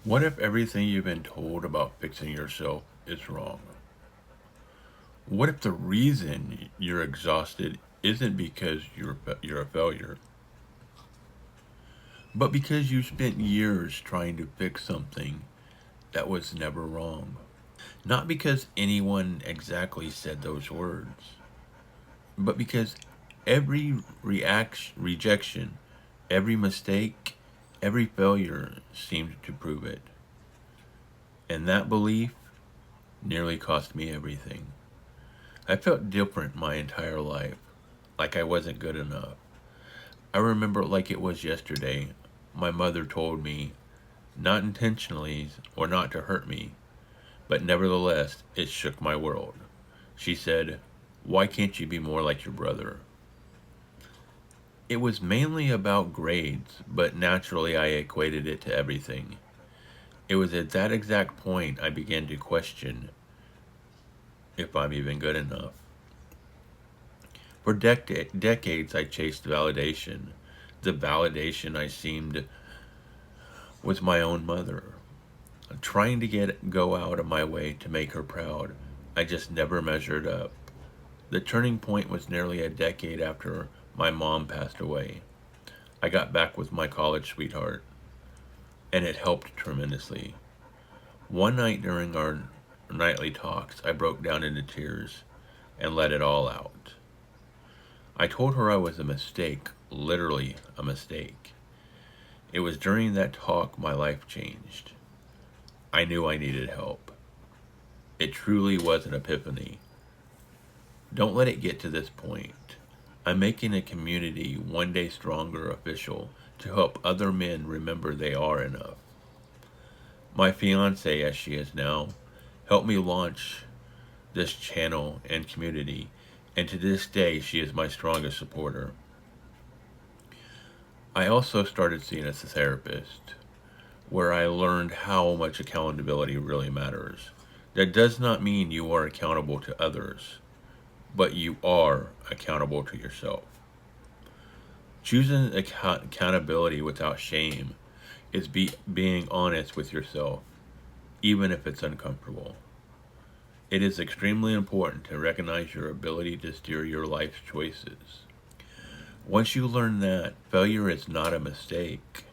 What if everything you've been told about fixing yourself is wrong? What if the reason you're exhausted isn't because you're a failure, but because you spent years trying to fix something that was never wrong? Not because anyone exactly said those words, but because every rejection, every mistake, every failure seemed to prove it. And that belief nearly cost me everything. I felt different my entire life, like I wasn't good enough. I remember it like it was yesterday. My mother told me, not intentionally or not to hurt me, but nevertheless, it shook my world. She said, "Why can't you be more like your brother?" It was mainly about grades, but naturally I equated it to everything. It was at that exact point I began to question if I'm even good enough. For decades, I chased validation. The validation I seemed was my own mother. Trying to go out of my way to make her proud, I just never measured up. The turning point was nearly a decade after my mom passed away. I got back with my college sweetheart, and it helped tremendously. One night during our nightly talks, I broke down into tears and let it all out. I told her I was a mistake, literally a mistake. It was during that talk my life changed. I knew I needed help. It truly was an epiphany. Don't let it get to this point. I'm making a community one day stronger official to help other men remember they are enough. My fiance, as she is now, helped me launch this channel and community, and to this day, she is my strongest supporter. I also started seeing a therapist where I learned how much accountability really matters. That does not mean you are accountable to others, but you are accountable to yourself. Choosing accountability without shame is being honest with yourself, even if it's uncomfortable. It is extremely important to recognize your ability to steer your life's choices. Once you learn that, failure is not a mistake,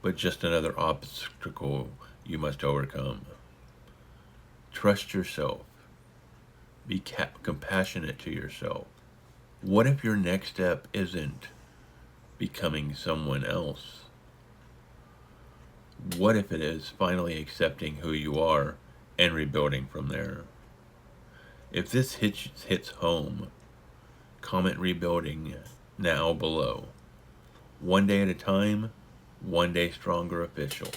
but just another obstacle you must overcome. Trust yourself. Be compassionate to yourself. What if your next step isn't becoming someone else? What if it is finally accepting who you are and rebuilding from there? If this hits home, comment rebuilding now below. One day at a time, one day stronger official.